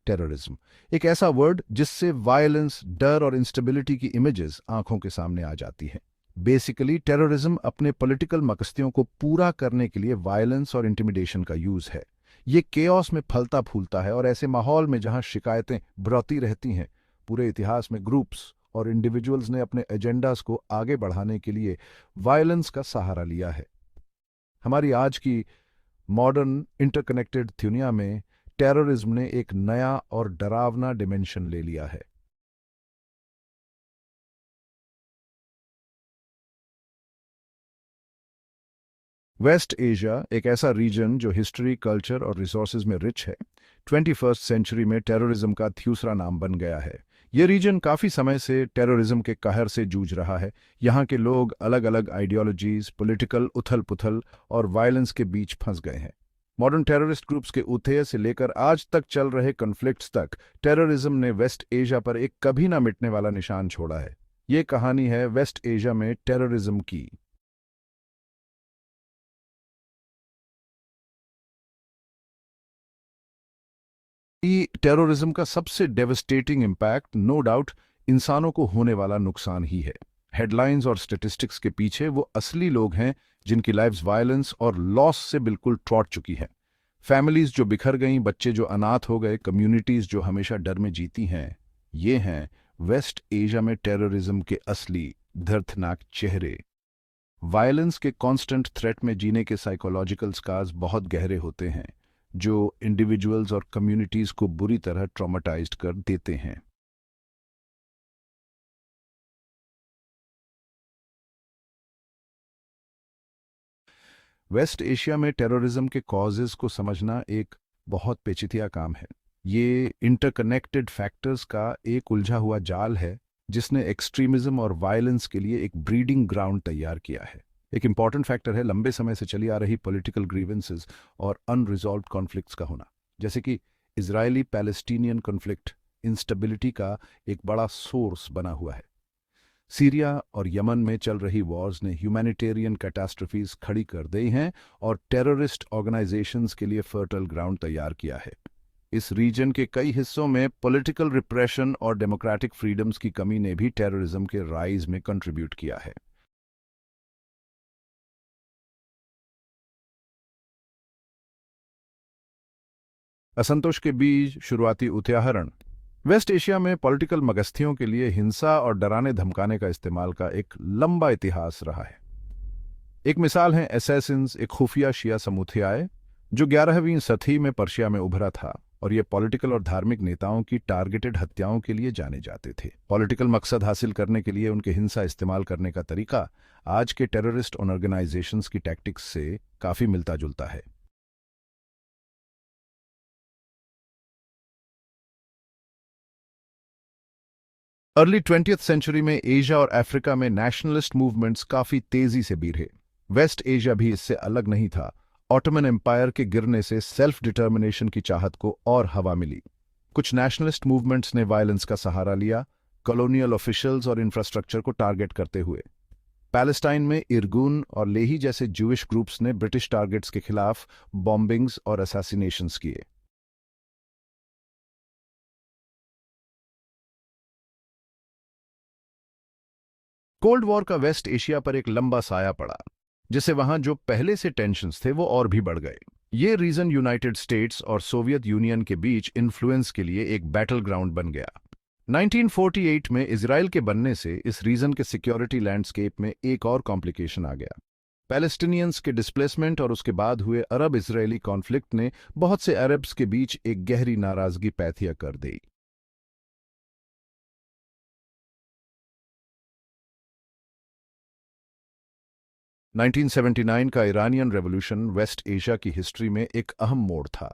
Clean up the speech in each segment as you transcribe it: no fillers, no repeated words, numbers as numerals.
Terrorism, एक ऐसा word जिससे वायलेंस, डर और इंस्टेबिलिटी की इमेजेस आंखों के सामने आ जाती हैं। बेसिकली टेररिज्म अपने पॉलिटिकल मकसदियों को पूरा करने के लिए वायलेंस और इंटिमिडेशन का यूज है। ये केओस में फलता फूलता है और ऐसे माहौल में जहां शिकायतें बढ़ती रहती हैं, पूरे इतिहास में ग्रुप्स और इंडिविजुअल्स ने अपने एजेंडास को आगे बढ़ाने के लिए वायलेंस का सहारा लिया है। हमारी आज की मॉडर्न इंटरकनेक्टेड दुनिया में टेररिज्म ने एक नया और डरावना डिमेंशन ले लिया है। वेस्ट एशिया एक ऐसा रीजन जो हिस्ट्री, कल्चर और रिसोर्सेज में रिच है, 21st सेंचुरी में टेररिज्म का दूसरा नाम बन गया है। ये रीजन काफ़ी समय से टेररिज्म के कहर से जूझ रहा है। यहाँ के लोग अलग अलग आइडियोलॉजीज, पॉलिटिकल उथल पुथल और वायलेंस के बीच फंस गए हैं। मॉडर्न टेररिस्ट ग्रुप्स के उदय से लेकर आज तक चल रहे कॉन्फ्लिक्ट्स तक, टेररिज्म ने वेस्ट एशिया पर एक कभी ना मिटने वाला निशान छोड़ा है। ये कहानी है वेस्ट एशिया में टेररिज्म की। टेररिज्म का सबसे डेवस्टेटिंग इम्पैक्ट नो डाउट इंसानों को होने वाला नुकसान ही है। हेडलाइंस और स्टेटिस्टिक्स के पीछे वो असली लोग हैं जिनकी लाइफ्स वायलेंस और लॉस से बिल्कुल ट्रॉट चुकी हैं। फैमिलीज जो बिखर गईं, बच्चे जो अनाथ हो गए, कम्युनिटीज जो हमेशा डर में जीती हैं। ये हैं वेस्ट एशिया में टेररिज्म के असली दर्दनाक चेहरे। वायलेंस के कांस्टेंट थ्रेट में जीने के साइकोलॉजिकल स्कार्स बहुत गहरे होते हैं, जो इंडिविजुअल्स और कम्युनिटीज को बुरी तरह ट्रॉमेटाइज्ड कर देते हैं। वेस्ट एशिया में टेररिज्म के कॉजेज को समझना एक बहुत पेचीदा काम है। ये इंटरकनेक्टेड फैक्टर्स का एक उलझा हुआ जाल है जिसने एक्सट्रीमिज्म और वायलेंस के लिए एक ब्रीडिंग ग्राउंड तैयार किया है। एक इंपॉर्टेंट फैक्टर है लंबे समय से चली आ रही पॉलिटिकल ग्रीवेंसेस और अनरिजॉल्व्ड कॉन्फ्लिक्ट्स का होना, जैसे कि इजरायली पैलेस्टीनियन कॉन्फ्लिक्ट इंस्टेबिलिटी का एक बड़ा सोर्स बना हुआ है। सीरिया और यमन में चल रही वॉर्स ने ह्यूमैनिटेरियन कैटास्ट्रफीज खड़ी कर दी हैं और टेररिस्ट ऑर्गेनाइजेशंस के लिए फर्टाइल ग्राउंड तैयार किया है। इस रीजन के कई हिस्सों में पॉलिटिकल रिप्रेशन और डेमोक्रेटिक फ्रीडम्स की कमी ने भी टेररिज्म के राइज में कंट्रीब्यूट किया है। असंतोष के बीच शुरुआती उदाहरण वेस्ट एशिया में पॉलिटिकल मगस्तियों के लिए हिंसा और डराने धमकाने का इस्तेमाल का एक लंबा इतिहास रहा है। एक मिसाल है असैसिन्स, एक खुफिया शिया समुदाय जो 11वीं सदी में पर्शिया में उभरा था और ये पॉलिटिकल और धार्मिक नेताओं की टारगेटेड हत्याओं के लिए जाने जाते थे। पॉलिटिकल मकसद हासिल करने के लिए उनके हिंसा इस्तेमाल करने का तरीका आज के टेररिस्ट ऑर्गेनाइजेशंस की टैक्टिक्स से काफी मिलता जुलता है। अर्ली 20th सेंचुरी में एशिया और अफ्रीका में नेशनलिस्ट मूवमेंट्स काफी तेजी से बिखरे। वेस्ट एशिया भी इससे अलग नहीं था। ऑटोमन एम्पायर के गिरने से सेल्फ डिटर्मिनेशन की चाहत को और हवा मिली। कुछ नेशनलिस्ट मूवमेंट्स ने वायलेंस का सहारा लिया, कॉलोनियल ऑफिशियल्स और इंफ्रास्ट्रक्चर को टारगेट करते हुए। पैलेस्टाइन में इरगून और लेही जैसे जूइश ग्रुप्स ने ब्रिटिश टारगेट्स के खिलाफ बॉम्बिंग्स और असैसिनेशंस किए। कोल्ड वॉर का वेस्ट एशिया पर एक लंबा साया पड़ा, जिससे वहां जो पहले से टेंशन्स थे वो और भी बढ़ गए। ये रीजन यूनाइटेड स्टेट्स और सोवियत यूनियन के बीच इन्फ्लुएंस के लिए एक बैटल ग्राउंड बन गया। 1948 में इजराइल के बनने से इस रीजन के सिक्योरिटी लैंडस्केप में एक और कॉम्प्लिकेशन आ गया। पैलेस्टीनियंस के डिस्प्लेसमेंट और उसके बाद हुए अरब इजरायली कॉन्फ्लिक्ट ने बहुत से अरब्स के बीच एक गहरी नाराजगी पैदा कर दी। 1979 का ईरानियन रेवोल्यूशन वेस्ट एशिया की हिस्ट्री में एक अहम मोड़ था।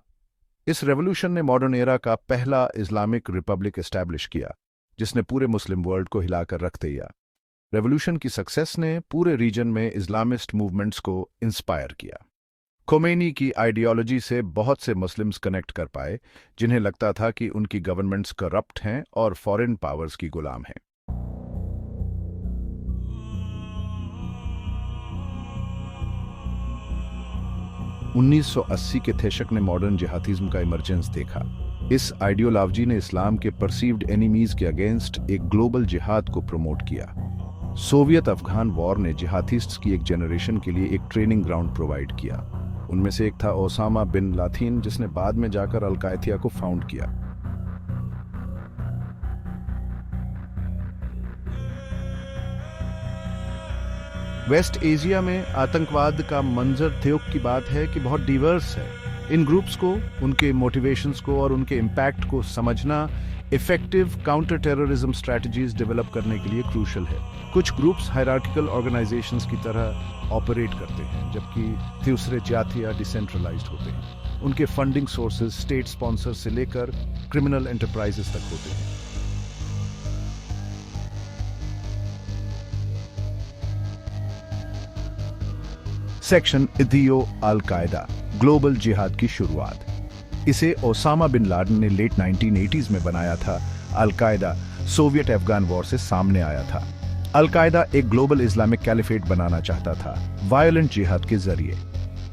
इस रेवोल्यूशन ने मॉडर्न एरा का पहला इस्लामिक रिपब्लिक एस्टैब्लिश किया, जिसने पूरे मुस्लिम वर्ल्ड को हिलाकर रख दिया। रेवोल्यूशन की सक्सेस ने पूरे रीजन में इस्लामिस्ट मूवमेंट्स को इंस्पायर किया। खोमेनी की आइडियोलॉजी से बहुत से मुस्लिम्स कनेक्ट कर पाए, जिन्हें लगता था कि उनकी गवर्नमेंट्स करप्ट हैं और फॉरेन पावर्स की गुलाम हैं। 1980 के दशक ने मॉडर्न जिहादिज्म का इमरजेंस देखा। इस आइडियोलॉजी ने इस्लाम के परसीव्ड एनिमीज के अगेंस्ट एक ग्लोबल जिहाद को प्रमोट किया। सोवियत अफगान वॉर ने जिहादिस्ट्स की एक जनरेशन के लिए एक ट्रेनिंग ग्राउंड प्रोवाइड किया। उनमें से एक था ओसामा बिन लादेन, जिसने बाद में जाकर अल कायदा को फाउंड किया। वेस्ट एशिया में आतंकवाद का मंजर ध्योग की बात है कि बहुत डिवर्स है। इन ग्रुप्स को, उनके मोटिवेशंस को और उनके इम्पैक्ट को समझना effective counter terrorism strategies develop करने के लिए क्रूशल है। कुछ ग्रुप्स हायरार्किकल ऑर्गेनाइजेशंस की तरह ऑपरेट करते हैं, जबकि दूसरे जातीय या डिसेंट्रलाइज्ड होते हैं। उनके फंडिंग सोर्सेज स्टेट स्पॉन्सर से लेकर क्रिमिनल एंटरप्राइजेस तक होते हैं। सेक्शन इथियो अल कायदा ग्लोबल जिहाद की शुरुआत। इसे ओसामा बिन लादेन ने लेट 1980s में बनाया था। अल कायदा सोवियत अफगान वॉर से सामने आया था। अल कायदा एक ग्लोबल इस्लामिक कैलिफेट बनाना चाहता था, वायलेंट जिहाद के जरिए।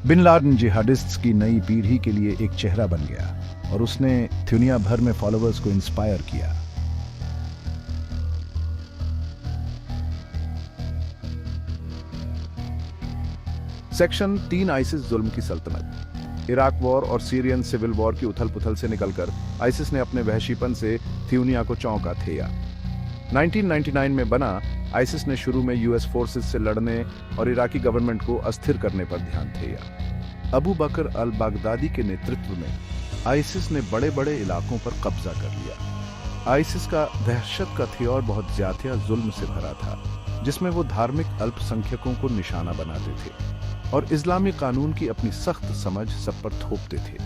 बिन लादेन जिहादिस्ट्स की नई पीढ़ी के लिए एक चेहरा बन गया और उसने दुनिया भर में फॉलोअर्स को इंस्पायर किया। सेक्शन 3 आइसिस जुल्म की सल्तनत। इराक वॉर और सीरियन सिविल वॉर की उथल पुथल से निकलकर आइसिस ने अपने वहशीपन से दुनिया को चौंका थे। 1999 में बना आइसिस ने शुरू में यूएस फोर्सेस से लड़ने और इराकी गवर्नमेंट को अस्थिर करने पर ध्यान दिया। अबू बकर अल बागदादी के नेतृत्व में आइसिस ने बड़े बड़े इलाकों पर कब्जा कर लिया। आइसिस का दहशत का हथियार बहुत ज्यादा जुल्म से भरा था, जिसमें वो धार्मिक अल्पसंख्यकों को निशाना बनाते थे और इस्लामी कानून की अपनी सख्त समझ सब पर थोपते थे।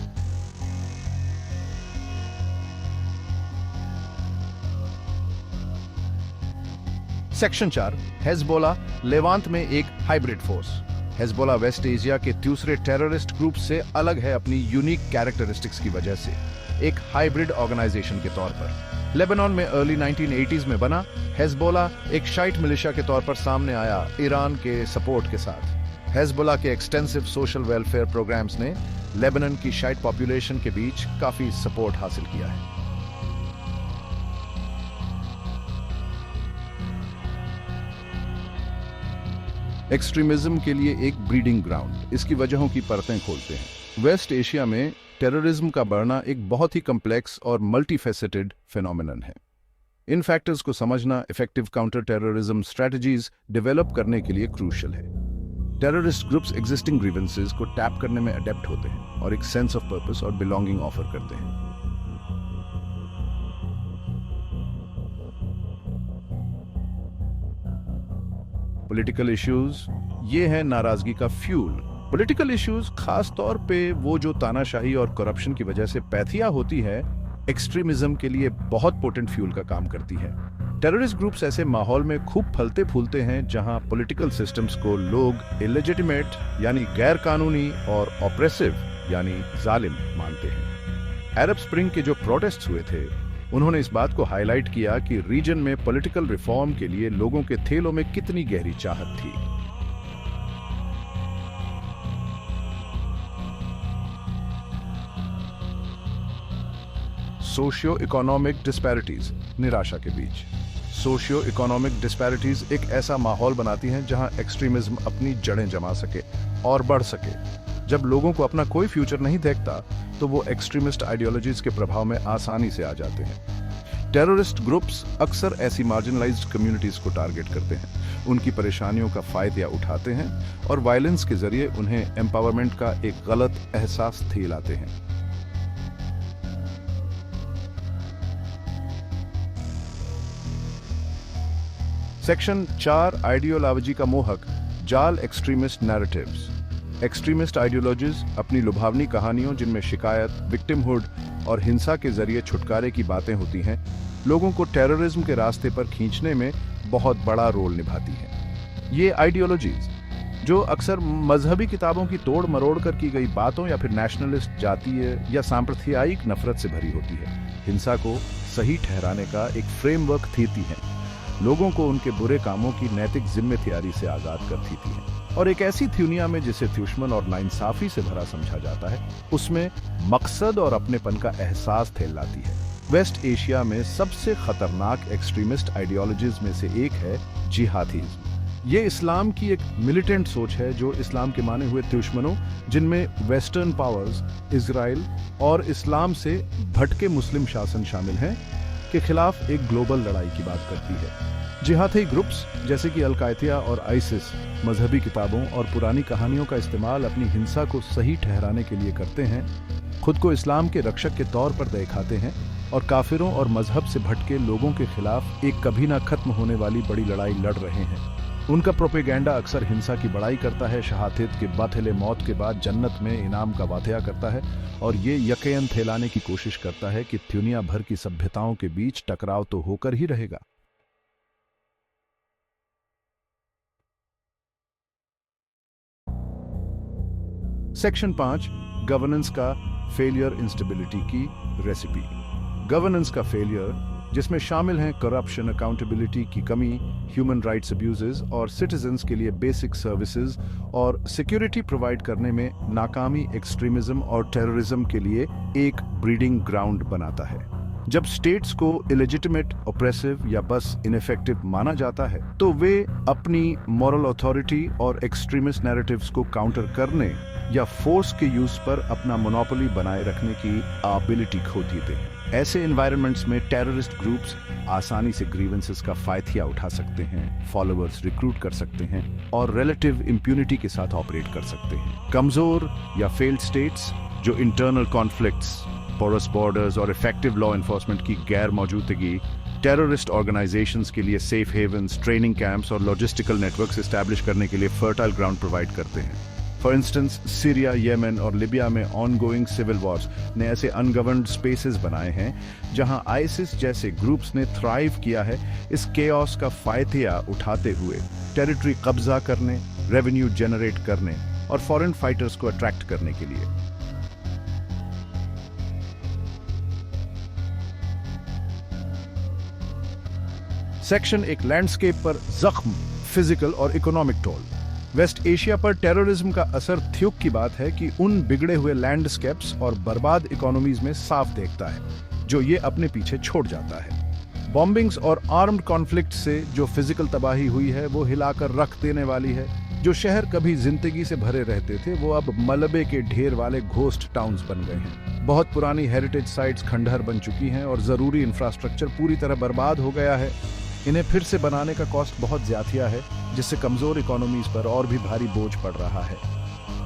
सेक्शन 4 हेजबोला लेवांत में एक hybrid force. Hezbollah west Asia के दूसरे टेररिस्ट ग्रुप से अलग है अपनी यूनिक कैरेक्टरिस्टिक्स की वजह से, एक हाइब्रिड ऑर्गेनाइजेशन के तौर पर। लेबनान में अर्ली 1980s में बना, हेजबोला एक शाइट मिलिशिया के तौर पर सामने आया ईरान के सपोर्ट के साथ। हेजबोला के एक्सटेंसिव सोशल वेलफेयर प्रोग्राम्स ने लेबनान की शाइट पॉपुलेशन के बीच काफी सपोर्ट हासिल किया है। एक्सट्रीमिज्म के लिए एक ब्रीडिंग ग्राउंड, इसकी वजहों की परतें खोलते हैं। वेस्ट एशिया में टेररिज्म का बढ़ना एक बहुत ही कम्प्लेक्स और मल्टीफेसेटेड फिनोमिनन है। इन फैक्टर्स को समझना effective counter terrorism strategies develop करने के लिए क्रूशल है। टेररिस्ट ग्रुप्स एग्जिस्टिंग ग्रीवेंसेस को टैप करने में अडेप्ट होते हैं और एक सेंस ऑफ पर्पस और बिलोंगिंग ऑफर करते हैं। पॉलिटिकल इश्यूज, ये है नाराजगी का फ्यूल। पॉलिटिकल इश्यूज खास तौर पे वो जो तानाशाही और करप्शन की वजह से पैथिया होती है, एक्सट्रीमिज्म के लिए बहुत पोटेंट फ्यूल का काम करती है। टेररिस्ट ग्रुप्स ऐसे माहौल में खूब फलते फूलते हैं जहां पॉलिटिकल सिस्टम्स को लोग इलेजिटिमेट यानी गैर कानूनी और ऑप्रेसिव यानी जालिम मानते हैं। अरब स्प्रिंग के जो प्रोटेस्ट हुए थे, उन्होंने इस बात को हाईलाइट किया कि रीजन में पॉलिटिकल रिफॉर्म के लिए लोगों के थेलों में कितनी गहरी चाहत थी। सोशियो इकोनॉमिक डिस्पैरिटीज, निराशा के बीच। सोशियो इकोनॉमिक डिस्पैरिटीज एक ऐसा माहौल बनाती हैं जहां एक्सट्रीमिज्म अपनी जड़ें जमा सके और बढ़ सके। जब लोगों को अपना कोई फ्यूचर नहीं देखता, तो वो एक्सट्रीमिस्ट आइडियोलॉजीज के प्रभाव में आसानी से आ जाते हैं। टेररिस्ट ग्रुप्स अक्सर ऐसी मार्जिनलाइज्ड कम्युनिटीज को टारगेट करते हैं, उनकी परेशानियों का फायदा उठाते हैं और वायलेंस के जरिए उन्हें एम्पावरमेंट का एक गलत एहसास दिलाते हैं। सेक्शन 4 आइडियोलॉजी का मोहक जाल, एक्सट्रीमिस्ट नैरेटिव्स। एक्सट्रीमिस्ट आइडियोलॉजीज अपनी लुभावनी कहानियों, जिनमें शिकायत, विक्टिमहुड और हिंसा के जरिए छुटकारे की बातें होती हैं, लोगों को टेररिज्म के रास्ते पर खींचने में बहुत बड़ा रोल निभाती हैं। ये आइडियोलॉजीज, जो अक्सर मजहबी किताबों की तोड़ मरोड़ कर की गई बातों या फिर नेशनलिस्ट, जातीय या सांप्रदायिक नफरत से भरी होती है, हिंसा को सही ठहराने का एक फ्रेमवर्क देती हैं, लोगों को उनके बुरे कामों की नैतिक जिम्मेदारी से आजाद करती थी। और एक ऐसी दुनिया में जिसे दुश्मन और नाइंसाफी से भरा समझा जाता है, उसमें मकसद और अपनेपन का एहसास लाती है। वेस्ट एशिया में सबसे खतरनाक एक्सट्रीमिस्ट आइडियोलॉजीज में से एक है जिहादिज्म। ये इस्लाम की एक मिलिटेंट सोच है जो इस्लाम के माने हुए दुश्मनों, जिनमें वेस्टर्न पावर्स, इजराइल और इस्लाम से भटके मुस्लिम शासन शामिल हैं, के खिलाफ एक ग्लोबल लड़ाई की बात करती है। जिहादी ग्रुप्स जैसे कि अल-कायदा और आइसिस मजहबी किताबों और पुरानी कहानियों का इस्तेमाल अपनी हिंसा को सही ठहराने के लिए करते हैं, खुद को इस्लाम के रक्षक के तौर पर दिखाते हैं और काफिरों और मजहब से भटके लोगों के खिलाफ एक कभी ना खत्म होने वाली बड़ी लड़ाई लड़ रहे हैं। उनका प्रोपेगेंडा अक्सर हिंसा की बड़ाई करता है, शहादत के बदले मौत के बाद जन्नत में इनाम का वादा करता है और ये यकीन दिलाने की कोशिश करता है कि दुनिया भर की सभ्यताओं के बीच टकराव तो होकर ही रहेगा। सेक्शन 5, गवर्नेंस का फेलियर इंस्टेबिलिटी की रेसिपी। गवर्नेंस का फेलियर, जिसमें शामिल हैं करप्शन, अकाउंटेबिलिटी की कमी, ह्यूमन राइट्स अब्यूजेस और सिटीजन्स के लिए बेसिक सर्विसेज और सिक्योरिटी प्रोवाइड करने में नाकामी, एक्सट्रीमिज्म और टेररिज्म के लिए एक ब्रीडिंग ग्राउंड बनाता है। जब स्टेट्स को इलेजिटिमेट, ऑप्रेसिव या बस इनफेक्टिव माना जाता है, तो वे अपनी मॉरल अथॉरिटी और एक्सट्रीमिस्ट नैरेटिव्स को काउंटर करने या फोर्स के यूज पर अपना मोनोपोली बनाए रखने की एबिलिटी खो देते हैं। ऐसे एनवायरनमेंट्स में टेररिस्ट ग्रुप्स आसानी से ग्रीवेंसेस का फायदा उठा सकते हैं, फॉलोअर्स रिक्रूट कर सकते हैं और रिलेटिव इंप्यूनिटी के साथ ऑपरेट कर सकते हैं। कमजोर या फेल्ड स्टेट्स जो इंटरनल कॉन्फ्लिक्ट्स, पोरस बॉर्डर्स और इफेक्टिव लॉ एनफोर्समेंट की गैर मौजूदगी टेररिस्ट ऑर्गेनाइजेशंस के लिए सेफ हेवन्स, ट्रेनिंग कैंप्स और लॉजिस्टिकल नेटवर्क्स एस्टैब्लिश करने के लिए फर्टाइल ग्राउंड प्रोवाइड करते हैं। फॉर इंस्टेंस, सीरिया, येमेन और लिबिया में ऑनगोइंग सिविल वॉर्स ने ऐसे अनगवर्नड स्पेसेस बनाए हैं जहां आइसिस जैसे ग्रुप्स ने थ्राइव किया है इस केओस का फायदा उठाते हुए टेरिटरी कब्जा करने, रेवेन्यू जनरेट करने और फॉरेन फाइटर्स को अट्रैक्ट करने के लिए। सेक्शन एक लैंडस्केप पर जख्म, फिजिकल और इकोनॉमिक टोल। वेस्ट एशिया पर टेररिज्म का असर थ्यूक की बात है कि उन बिगड़े हुए लैंडस्केप्स और बर्बाद इकोनॉमीज में साफ देखता है जो ये अपने पीछे छोड़ जाता है। बॉम्बिंग्स और आर्म्ड कॉन्फ्लिक्ट से जो फिजिकल तबाही हुई है वो हिलाकर रख देने वाली है। जो शहर कभी जिंदगी से भरे रहते थे वो अब मलबे के ढेर वाले घोस्ट टाउन्स बन गए हैं। बहुत पुरानी हेरिटेज साइट्स खंडहर बन चुकी हैं और जरूरी इंफ्रास्ट्रक्चर पूरी तरह बर्बाद हो गया है। इन्हें फिर से बनाने का कॉस्ट बहुत ज्यादा है, जिससे कमजोर इकोनॉमीज पर और भी भारी बोझ पड़ रहा है।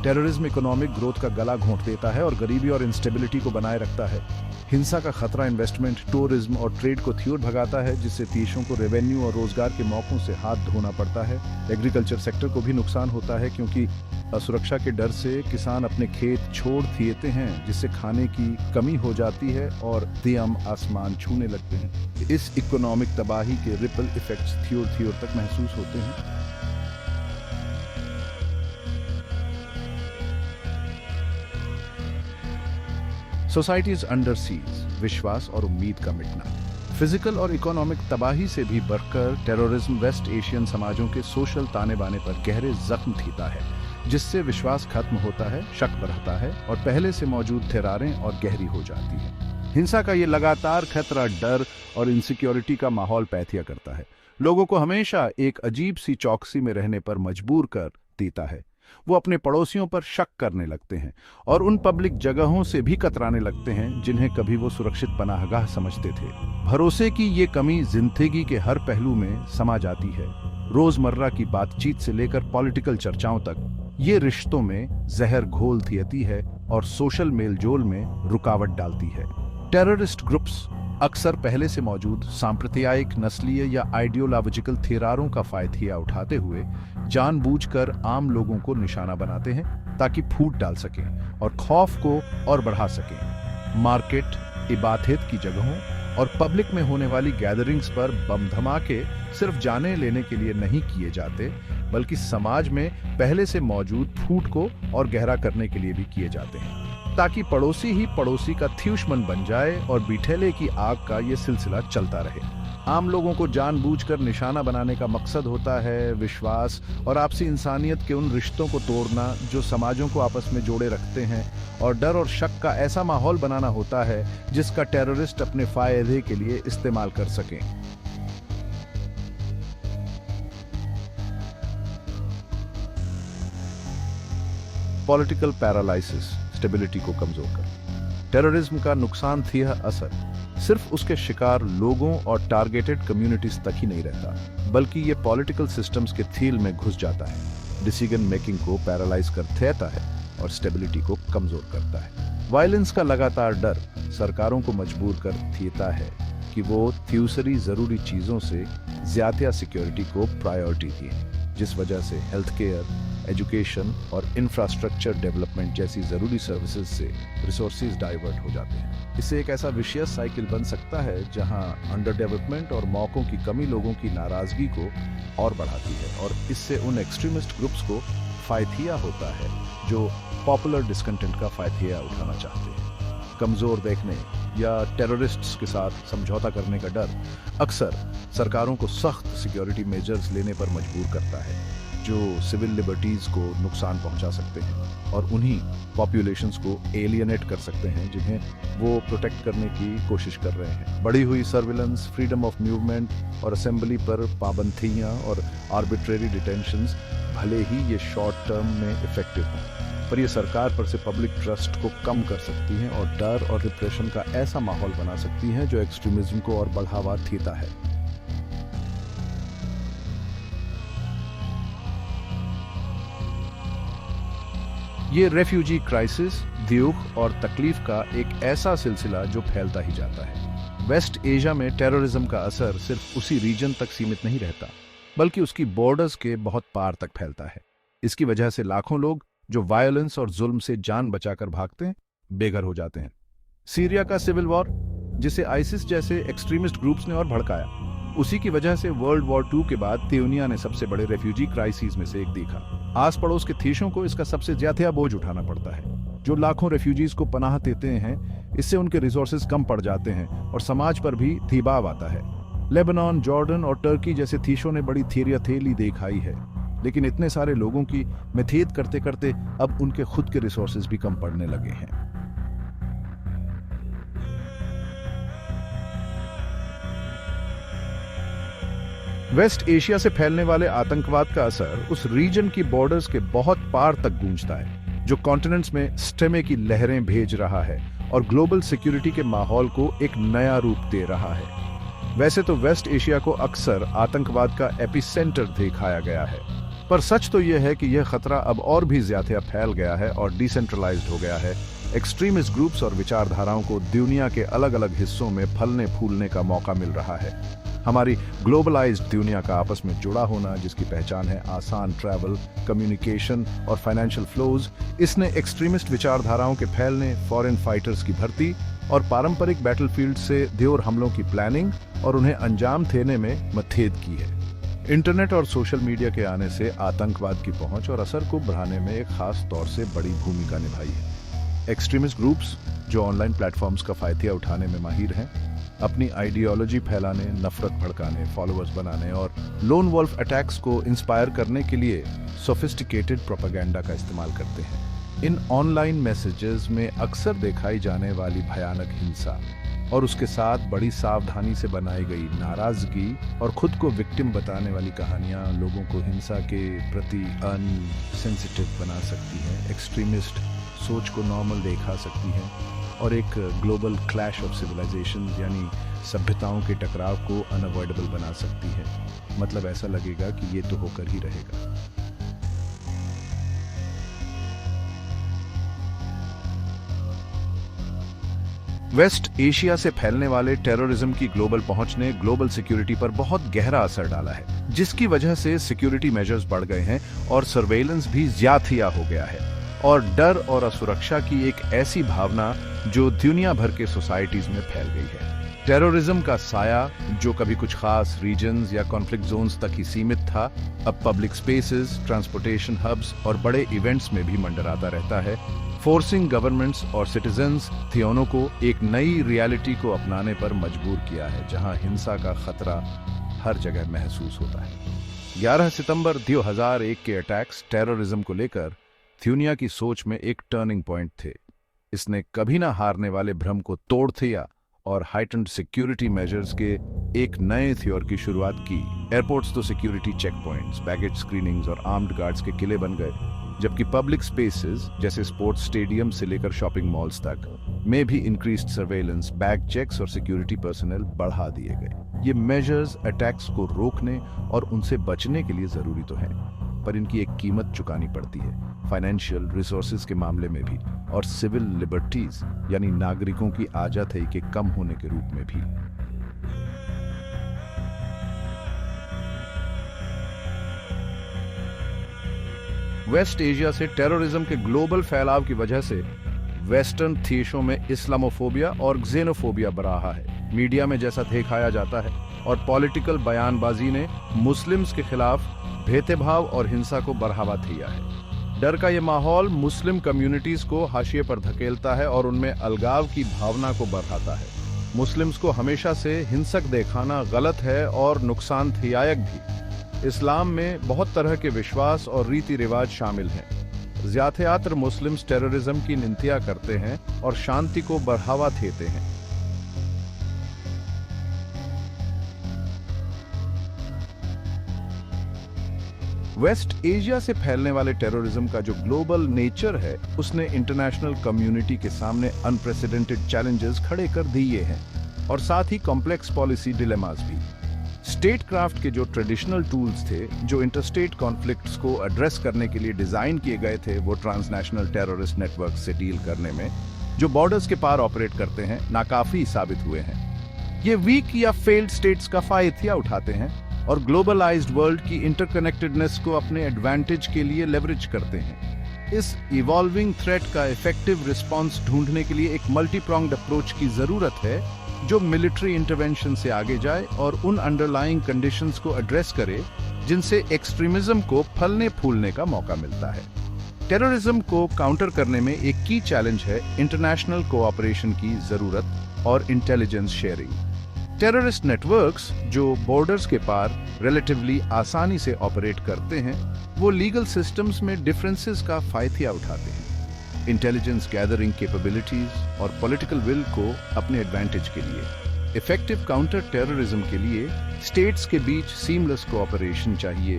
टेररिज्म इकोनॉमिक ग्रोथ का गला घोंट देता है और गरीबी और इंस्टेबिलिटी को बनाए रखता है। हिंसा का खतरा इन्वेस्टमेंट, टूरिज्म और ट्रेड को दूर भगाता है, जिससे देशों को रेवेन्यू और रोजगार के मौकों से हाथ धोना पड़ता है। एग्रीकल्चर सेक्टर को भी नुकसान होता है क्योंकि असुरक्षा के डर से किसान अपने खेत छोड़ देते हैं, जिससे खाने की कमी हो जाती है और दियम आसमान छूने लगते हैं। इस इकोनॉमिक तबाही के रिपल इफेक्ट्स थ्योर तक महसूस होते हैं। सोसाइटीज अंडर सीज, विश्वास और उम्मीद का मिटना। फिजिकल और इकोनॉमिक तबाही से भी बढ़कर टेररिज्म वेस्ट एशियन समाजों के सोशल ताने बाने पर गहरे जख्म देता है, जिससे विश्वास खत्म होता है, शक बढ़ता है और पहले से मौजूद दरारें और गहरी हो जाती हैं। हिंसा का ये लगातार खतरा डर और इनसिक्योरिटी का माहौल पैदा करता है। लोगों को हमेशा एक अजीब सी चौकसी में रहने पर मजबूर कर देता है। वो अपने पड़ोसियों पर शक करने लगते हैं और उन पब्लिक जगहों से भी कतराने लगते हैं जिन्हें कभी वो सुरक्षित पनाहगाह समझते थे। भरोसे की ये कमी जिंदगी के हर पहलू में समा जाती है। रोजमर्रा की बातचीत से लेकर पॉलिटिकल चर्चाओं तक ये रिश्तों में जहर घोल देती है और सोशल मेलजोल में रुकावट डालती है। टेररिस्ट ग्रुप्स अक्सर पहले से मौजूद सांप्रदायिक, नस्लीय या आइडियोलॉजिकल थेरारों का फायदा उठाते हुए जानबूझकर आम लोगों को निशाना बनाते हैं ताकि फूट डाल सकें और खौफ को और बढ़ा सकें। मार्केट, इबादत की जगहों और पब्लिक में होने वाली गैदरिंग्स पर बम धमाके सिर्फ जाने लेने के लिए नहीं किए जाते, बल्कि समाज में पहले से मौजूद फूट को और गहरा करने के लिए भी किए जाते हैं, ताकि पड़ोसी ही पड़ोसी का दुश्मन बन जाए और बिठेले की आग का ये सिलसिला चलता रहे। आम लोगों को जानबूझकर निशाना बनाने का मकसद होता है विश्वास और आपसी इंसानियत के उन रिश्तों को तोड़ना जो समाजों को आपस में जोड़े रखते हैं, और डर और शक का ऐसा माहौल बनाना होता है जिसका टेररिस्ट अपने फायदे के लिए इस्तेमाल कर सकें। पॉलिटिकल पैरालाइसिस, स्टेबिलिटी को कमजोर कर। टेररिज्म का नुकसान थी यह असर सिर्फ उसके शिकार लोगों और टारगेटेड कम्युनिटीज तक ही नहीं रहता, बल्कि ये पॉलिटिकल सिस्टम्स के थील में घुस जाता है, डिसीजन मेकिंग को पैरालाइज कर देता है और स्टेबिलिटी को कमजोर करता है। वायलेंस का लगातार डर सरकारों को मजबूर कर देता है कि वो थ्यूसरी जरूरी चीजों से ज्यादा सिक्योरिटी को प्रायोरिटी दें, जिस वजह से हेल्थ केयर, एजुकेशन और इंफ्रास्ट्रक्चर डेवलपमेंट जैसी जरूरी सर्विसेज से रिसोर्सेज डाइवर्ट हो जाते हैं। इससे एक ऐसा विशेष साइकिल बन सकता है जहां अंडर डेवलपमेंट और मौकों की कमी लोगों की नाराजगी को और बढ़ाती है, और इससे उन एक्सट्रीमिस्ट ग्रुप्स को फायदा होता है जो पॉपुलर डिस्कंटेंट का फायदा उठाना चाहते हैं। कमजोर देखने या टेररिस्ट्स के साथ समझौता करने का डर अक्सर सरकारों को सख्त सिक्योरिटी मेजर्स लेने पर मजबूर करता है, जो सिविल लिबर्टीज को नुकसान पहुंचा सकते हैं और उन्हीं पॉपुलेशंस को एलियनेट कर सकते हैं जिन्हें वो प्रोटेक्ट करने की कोशिश कर रहे हैं। बढ़ी हुई सर्विलेंस, फ्रीडम ऑफ मूवमेंट और असेंबली पर पाबंदियां और आर्बिट्रेरी डिटेंशंस भले ही ये शॉर्ट टर्म में इफेक्टिव हों, पर ये सरकार पर से पब्लिक ट्रस्ट को कम कर सकती हैं और डर और रिप्रेशन का ऐसा माहौल बना सकती हैं जो एक्सट्रीमिज्म को और बढ़ावा देता है। ये रेफ्यूजी क्राइसिस, दुख और तकलीफ का एक ऐसा सिलसिला जो फैलता ही जाता है। वेस्ट एशिया में टेररिज्म का असर सिर्फ उसी रीजन तक सीमित नहीं रहता, बल्कि उसकी बॉर्डर्स के बहुत पार तक फैलता है। इसकी वजह से लाखों लोग जो वायलेंस और जुल्म से जान बचाकर भागते हैं, बेघर हो जाते हैं। सीरिया का सिविल वॉर, जिसे आइसिस जैसे एक्सट्रीमिस्ट ग्रुप्स ने और भड़काया, उसी की वजह से वर्ल्ड वॉर 2 के बाद दुनिया ने सबसे बड़े रेफ्यूजी क्राइसिस में से एक देखा। आस पड़ोस के देशों को इसका सबसे ज्यादा बोझ उठाना पड़ता है। जो लाखों रेफ्यूजीज को पनाह देते हैं, इससे उनके रिसोर्सेज कम पड़ जाते हैं और समाज पर भी दबाव आता है। लेबनान, जॉर्डन और टर्की जैसे देशों ने बड़ी थेली दिखाई है, लेकिन इतने सारे लोगों की मदद करते करते अब उनके खुद के रिसोर्सेज भी कम पड़ने लगे हैं। वेस्ट एशिया से फैलने वाले आतंकवाद का असर उस रीजन की बॉर्डर्स के बहुत पार तक गूंजता है, जो कॉन्टिनेंट्स में स्टेमे की लहरें भेज रहा है और ग्लोबल सिक्योरिटी के माहौल को एक नया रूप दे रहा है। वैसे तो वेस्ट एशिया को अक्सर आतंकवाद का एपिसेंटर दिखाया गया है, पर सच तो यह है कि यह खतरा अब और भी ज्यादा फैल गया है और डिसेंट्रलाइज्ड हो गया है। एक्सट्रीमिस्ट ग्रुप्स और विचारधाराओं को दुनिया के अलग अलग हिस्सों में फलने फूलने का मौका मिल रहा है। हमारी ग्लोबलाइज्ड दुनिया का आपस में जुड़ा होना, जिसकी पहचान है आसान ट्रैवल, कम्युनिकेशन और फाइनेंशियल फ्लोज, इसने एक्सट्रीमिस्ट विचारधाराओं के फैलने, फॉरेन फाइटर्स की भर्ती और पारंपरिक बैटलफील्ड से ड्योर हमलों की प्लानिंग और उन्हें अंजाम देने में मदद की है। इंटरनेट और सोशल मीडिया के आने से आतंकवाद की पहुंच और असर को बढ़ाने में एक खास तौर से बड़ी भूमिका निभाई है। एक्सट्रीमिस्ट ग्रुप्स जो ऑनलाइन प्लेटफॉर्म्स का फायदा उठाने में माहिर हैं, अपनी आइडियोलॉजी फैलाने, नफरत भड़काने, फॉलोअर्स बनाने और लोन वॉल्फ अटैक्स को इंस्पायर करने के लिए सोफिस्टिकेटेड प्रोपेगेंडा का इस्तेमाल करते हैं। इन ऑनलाइन मैसेजेस में अक्सर दिखाई जाने वाली भयानक हिंसा और उसके साथ बड़ी सावधानी से बनाई गई नाराजगी और खुद को विक्टिम बताने वाली कहानियां लोगों को हिंसा के प्रति अनसेंसिटिव बना सकती हैं, एक्सट्रीमिस्ट सोच को नॉर्मल दिखा सकती हैं और एक ग्लोबल क्लैश ऑफ सिविलाइजेशन यानी सभ्यताओं के टकराव को अनअवॉइडेबल बना सकती है। मतलब ऐसा लगेगा कि ये तो होकर ही रहेगा। वेस्ट एशिया से फैलने वाले टेररिज्म की ग्लोबल पहुंच ने ग्लोबल सिक्योरिटी पर बहुत गहरा असर डाला है, जिसकी वजह से सिक्योरिटी मेजर्स बढ़ गए हैं और सर्वेलेंस भी ज्यादा हो गया है, और डर और असुरक्षा की एक ऐसी भावना जो दुनिया भर के सोसाइटीज में फैल गई है। टेररिज्म का साया, जो कभी कुछ खास रीजन्स या कॉन्फ्लिक्ट जोन्स तक ही सीमित था, अब पब्लिक स्पेसेस, ट्रांसपोर्टेशन हब्स और बड़े इवेंट्स में भी मंडराता रहता है। फोर्सिंग गवर्नमेंट्स और सिटीजन्स थियोनो को एक नई रियलिटी को अपनाने पर मजबूर किया है, जहां हिंसा का खतरा हर जगह महसूस होता है। 11 सितंबर 2001 के अटैक्स टेररिज्म को लेकर थ्यूनिया की सोच में एक टर्निंग पॉइंट थे। इसने कभी ना हारने वाले भ्रम को तोड़ दिया और हाइटेंड सिक्योरिटी मेजर्स के एक नए थ्योर की शुरुआत की। एयरपोर्ट्स तो security check points, baggage screenings और आर्म्ड गार्ड्स के किले बन गए, जबकि पब्लिक स्पेसेस जैसे स्पोर्ट्स स्टेडियम से लेकर शॉपिंग मॉल्स तक में भी इंक्रीज्ड सर्वेलेंस, बैग चेक्स और सिक्योरिटी पर्सनल बढ़ा दिए गए। ये मेजर्स अटैक्स को रोकने और उनसे बचने के लिए जरूरी तो हैं, पर इनकी एक कीमत चुकानी पड़ती है, फाइनेंशियल रिसोर्सेज के मामले में भी और सिविल लिबर्टीज यानी नागरिकों की आजादी के कम होने के रूप में भी। वेस्ट एशिया से टेररिज्म के ग्लोबल फैलाव की वजह से वेस्टर्न देशों में इस्लामोफोबिया और ज़ेनोफोबिया बढ़ रहा है। मीडिया में जैसा दिखाया जाता है और पॉलिटिकल बयानबाजी ने मुस्लिम्स के खिलाफ भेदभाव और हिंसा को बढ़ावा दिया है। डर का ये माहौल मुस्लिम कम्युनिटीज को हाशिए पर धकेलता है और उनमें अलगाव की भावना को बढ़ाता है। मुस्लिम्स को हमेशा से हिंसक दिखाना गलत है और नुकसानदायक भी। इस्लाम में बहुत तरह के विश्वास और रीति रिवाज शामिल हैं। ज्यादातर मुस्लिम्स टेररिज्म की निंदा करते हैं और शांति को बढ़ावा देते हैं। वेस्ट एशिया से फैलने वाले टेररिज्म का जो ग्लोबल नेचर है, उसने इंटरनेशनल कम्युनिटी के सामने अनप्रेसिडेंटेड चैलेंजेस खड़े कर दिए हैं और साथ ही कॉम्प्लेक्स पॉलिसी डिलेमास भी। स्टेट क्राफ्ट के जो ट्रेडिशनल टूल्स थे जो इंटरस्टेट कॉन्फ्लिक्ट्स को एड्रेस करने के लिए डिजाइन किए गए थे, वो ट्रांसनेशनल टेररिस्ट नेटवर्क से डील करने में जो बॉर्डर्स के पार ऑपरेट करते हैं, नाकाफी साबित हुए हैं। ये वीक या फेल्ड स्टेट्स का फायदा उठाते हैं और ग्लोबलाइज्ड वर्ल्ड की इंटरकनेक्टेडनेस को अपने एडवांटेज के लिए लेवरेज करते हैं। इस इवॉल्विंग थ्रेट का इफेक्टिव रिस्पॉन्स ढूंढने के लिए एक मल्टी प्रोंग्ड अप्रोच की जरूरत है, जो मिलिट्री इंटरवेंशन से आगे जाए और उन अंडरलाइंग कंडीशंस को एड्रेस करे जिनसे एक्सट्रीमिज्म को फलने फूलने का मौका मिलता है। टेररिज्म को काउंटर करने में एक की चैलेंज है इंटरनेशनल कोऑपरेशन की जरूरत और इंटेलिजेंस शेयरिंग। टेररिस्ट नेटवर्क्स जो बॉर्डर्स के पार रिलेटिवली आसानी से ऑपरेट करते हैं, वो लीगल सिस्टम्स में डिफरेंसेस का फायदा उठाते हैं। इंटेलिजेंस गैदरिंग कैपेबिलिटीज और पॉलिटिकल विल को अपने एडवांटेज के लिए। इफेक्टिव काउंटर टेररिज्म के लिए स्टेट्स के बीच सीमलेस कोऑपरेशन चाहिए,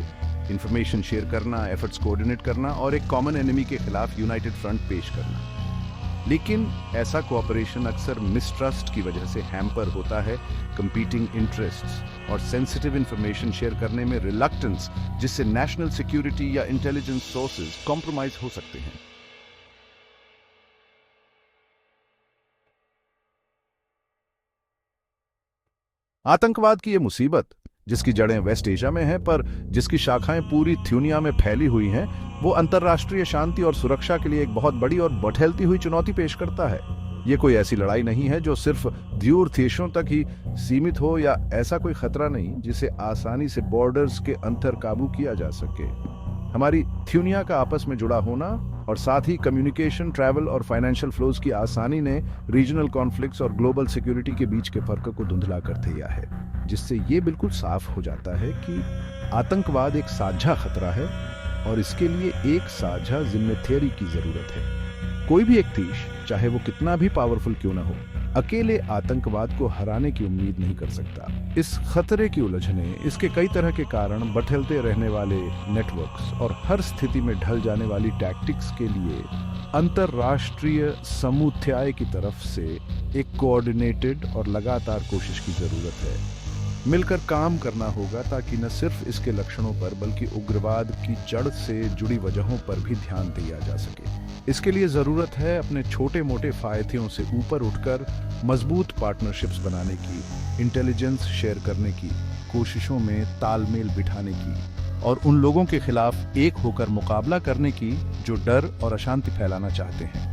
इंफॉर्मेशन शेयर करना, एफर्ट्स कोऑर्डिनेट करना और एक कॉमन एनिमी के खिलाफ यूनाइटेड फ्रंट पेश करना। लेकिन ऐसा कोऑपरेशन अक्सर मिसट्रस्ट की वजह से हैम्पर होता है, कंपीटिंग इंटरेस्ट्स और सेंसिटिव इंफॉर्मेशन शेयर करने में रिलक्टेंस, जिससे नेशनल सिक्योरिटी या इंटेलिजेंस सोर्सेज कॉम्प्रोमाइज हो सकते हैं। आतंकवाद की ये मुसीबत, जिसकी जड़ें वेस्ट एशिया में हैं पर जिसकी शाखाएं पूरी दुनिया में फैली हुई हैं, वो अंतर्राष्ट्रीय शांति और सुरक्षा के लिए एक बहुत बड़ी और बढ़ती हुई चुनौती पेश करता है। ये कोई ऐसी लड़ाई नहीं है जो सिर्फ दूर देशों तक ही सीमित हो, या ऐसा कोई खतरा नहीं जिसे आसानी से बॉर्डर्स के अंतर काबू किया जा सके। हमारी दुनिया का आपस में जुड़ा होना और साथ ही कम्युनिकेशन, ट्रैवल और फाइनेंशियल फ्लोज की आसानी ने रीजनल कॉन्फ्लिक्ट्स और ग्लोबल सिक्योरिटी के बीच के फर्क को धुंधला कर दिया है, जिससे ये बिल्कुल साफ हो जाता है कि आतंकवाद एक साझा खतरा है और इसके लिए एक साझा जिम्मेदारी की जरूरत है। कोई भी एक देश, चाहे वो कितना भी पावरफुल क्यों ना हो, अकेले आतंकवाद को हराने की उम्मीद नहीं कर सकता। इस खतरे की उलझने, इसके कई तरह के कारण, बदलते रहने वाले नेटवर्क्स और हर स्थिति में ढल जाने वाली टैक्टिक्स के लिए अंतरराष्ट्रीय समुदाय की तरफ से एक कोऑर्डिनेटेड और लगातार कोशिश की जरूरत है। मिलकर काम करना होगा ताकि न सिर्फ इसके लक्षणों पर बल्कि उग्रवाद की जड़ से जुड़ी वजहों पर भी ध्यान दिया जा सके। इसके लिए जरूरत है अपने छोटे मोटे फायदों से ऊपर उठकर मजबूत पार्टनरशिप्स बनाने की, इंटेलिजेंस शेयर करने की, कोशिशों में तालमेल बिठाने की और उन लोगों के खिलाफ एक होकर मुकाबला करने की जो डर और अशांति फैलाना चाहते हैं।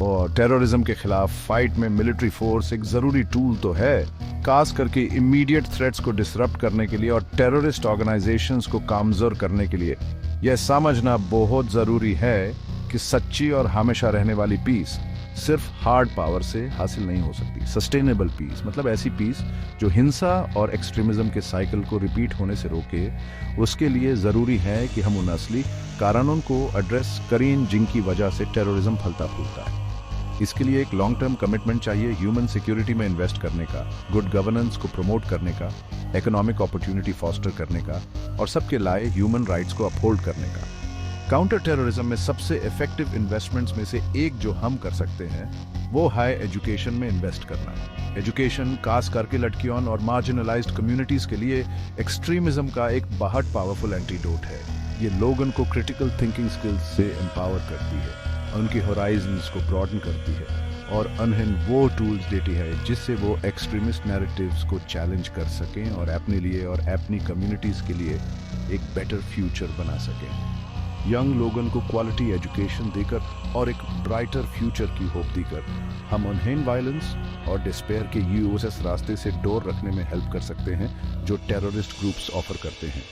और टेररिज्म के खिलाफ फाइट में मिलिट्री फोर्स एक जरूरी टूल तो है, खास करके इमीडिएट थ्रेट्स को डिसरप्ट करने के लिए और टेररिस्ट ऑर्गेनाइजेशंस को कमजोर करने के लिए। यह समझना बहुत जरूरी है कि सच्ची और हमेशा रहने वाली पीस सिर्फ हार्ड पावर से हासिल नहीं हो सकती। सस्टेनेबल पीस मतलब ऐसी पीस जो हिंसा और एक्सट्रीमिज्म के साइकिल को रिपीट होने से रोके। उसके लिए जरूरी है कि हम उन असली कारणों को एड्रेस करें जिनकी वजह से टेररिज्म फलता फूलता है। इसके लिए एक लॉन्ग टर्म कमिटमेंट चाहिए, ह्यूमन सिक्योरिटी में इन्वेस्ट करने का, गुड गवर्नेंस को प्रमोट करने का, इकोनॉमिक अपॉर्चुनिटी फॉस्टर करने का और सबके लाए ह्यूमन राइट्स को अपहोल्ड करने का। काउंटर टेररिज्म में सबसे इफेक्टिव इन्वेस्टमेंट्स में से एक जो हम कर सकते हैं वो है एजुकेशन में इन्वेस्ट करना। एजुकेशन खास करके लड़कियों और मार्जिनलाइज्ड कम्युनिटीज के लिए एक्सट्रीमिज्म का एक बहुत पावरफुल एंटीडोट है। ये लोगों को क्रिटिकल थिंकिंग स्किल्स से एम्पावर करती है, उनकी होराइजन्स को ब्रॉडन करती है और उन्हें वो टूल्स देती है जिससे वो एक्सट्रीमिस्ट नैरेटिव्स को चैलेंज कर सकें और अपने लिए और अपनी कम्युनिटीज के लिए एक बेटर फ्यूचर बना सकें। यंग लोगों को क्वालिटी एजुकेशन देकर और एक ब्राइटर फ्यूचर की होप देकर हम उन्हें वायलेंस और डिस्पेयर के यूएसएस रास्ते से डोर रखने में हेल्प कर सकते हैं जो टेररिस्ट ग्रुप्स ऑफर करते हैं।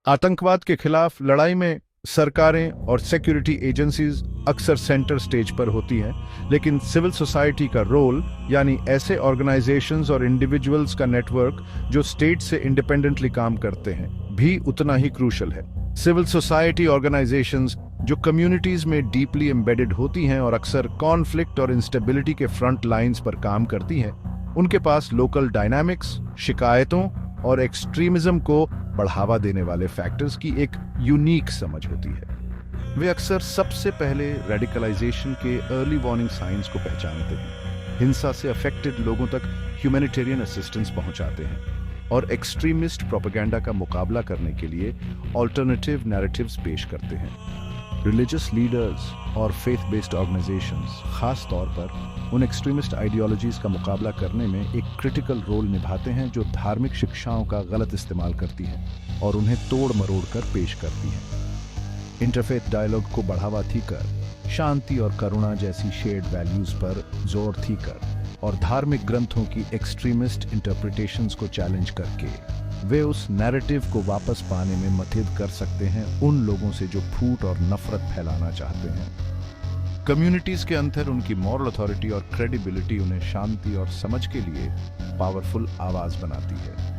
आतंकवाद के खिलाफ लड़ाई में सरकारें और सिक्योरिटी एजेंसीज अक्सर सेंटर स्टेज पर होती हैं, लेकिन सिविल सोसाइटी का रोल यानी ऐसे ऑर्गेनाइजेशंस और इंडिविजुअल्स का नेटवर्क जो स्टेट से इंडिपेंडेंटली काम करते हैं भी उतना ही क्रूशल है। सिविल सोसाइटी ऑर्गेनाइजेशंस जो कम्युनिटीज में डीपली एम्बेडेड होती हैं और अक्सर कॉन्फ्लिक्ट और इंस्टेबिलिटी के फ्रंट लाइंस पर काम करती हैं, उनके पास लोकल डायनामिक्स, शिकायतों और एक्सट्रीमिज्म को बढ़ावा देने वाले फैक्टर्स की एक यूनिक समझ होती है। वे अक्सर सबसे पहले रेडिकलाइजेशन के अर्ली वार्निंग साइंस को पहचानते हैं, हिंसा से अफेक्टेड लोगों तक ह्यूमैनिटेरियन असिस्टेंस पहुंचाते हैं और एक्सट्रीमिस्ट प्रोपेगेंडा का मुकाबला करने के लिए ऑल्टरनेटिव नैरेटिव्स पेश करते हैं। रिलीजियस लीडर्स और फेथ बेस्ड ऑर्गेनाइजेशंस खास तौर पर उन एक्सट्रीमिस्ट आइडियोलॉजीज का मुकाबला करने में एक क्रिटिकल रोल निभाते हैं जो धार्मिक शिक्षाओं का गलत इस्तेमाल करती हैं और उन्हें तोड़ मरोड़ कर पेश करती हैं। इंटरफेथ डायलॉग को बढ़ावा देकर शांति और करुणा जैसी शेयर्ड वैल्यूज पर जोर देकर और धार्मिक ग्रंथों की एक्सट्रीमिस्ट इंटरप्रिटेशंस को चैलेंज करके वे उस नैरेटिव को वापस पाने में मदद कर सकते हैं उन लोगों से जो फूट और नफरत फैलाना चाहते हैं। कम्युनिटीज के अंदर उनकी मॉरल अथॉरिटी और क्रेडिबिलिटी उन्हें शांति और समझ के लिए पावरफुल आवाज बनाती है।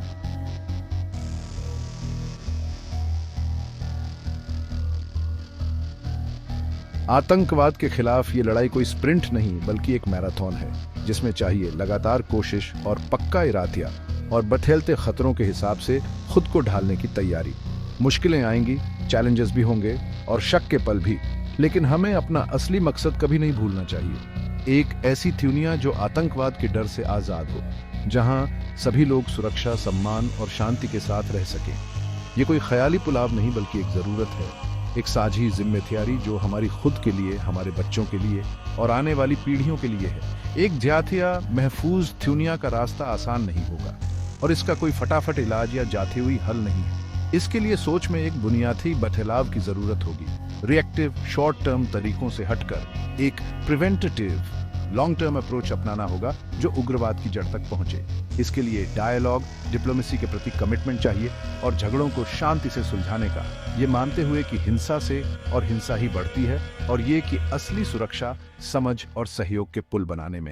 आतंकवाद के खिलाफ ये लड़ाई कोई स्प्रिंट नहीं बल्कि एक मैराथन है, जिसमें चाहिए लगातार कोशिश और पक्का इरादा और बदलते खतरों के हिसाब से खुद को ढालने की तैयारी। मुश्किलें आएंगी, चैलेंजेस भी होंगे और शक के पल भी, लेकिन हमें अपना असली मकसद कभी नहीं भूलना चाहिए। एक ऐसी दुनिया जो आतंकवाद के डर से आजाद हो, जहां सभी लोग सुरक्षा, सम्मान और शांति के साथ रह सकें। ये कोई ख्याली पुलाव नहीं बल्कि एक जरूरत है, एक साझी जिम्मेदारी जो हमारी खुद के लिए, हमारे बच्चों के लिए और आने वाली पीढ़ियों के लिए है। एक जातिया महफूज दुनिया का रास्ता आसान नहीं होगा और इसका कोई फटाफट इलाज या जाती हुई हल नहीं है। इसके लिए सोच में एक बुनियादी बदलाव की जरूरत होगी। रिएक्टिव शॉर्ट टर्म तरीकों से हटकर एक प्रिवेंटेटिव लॉन्ग टर्म अप्रोच अपनाना होगा जो उग्रवाद की जड़ तक पहुंचे। इसके लिए डायलॉग, डिप्लोमेसी के प्रति कमिटमेंट चाहिए और झगड़ों को शांति से सुलझाने का, ये मानते हुए कि हिंसा से और हिंसा ही बढ़ती है और ये कि असली सुरक्षा समझ और सहयोग के पुल बनाने में है।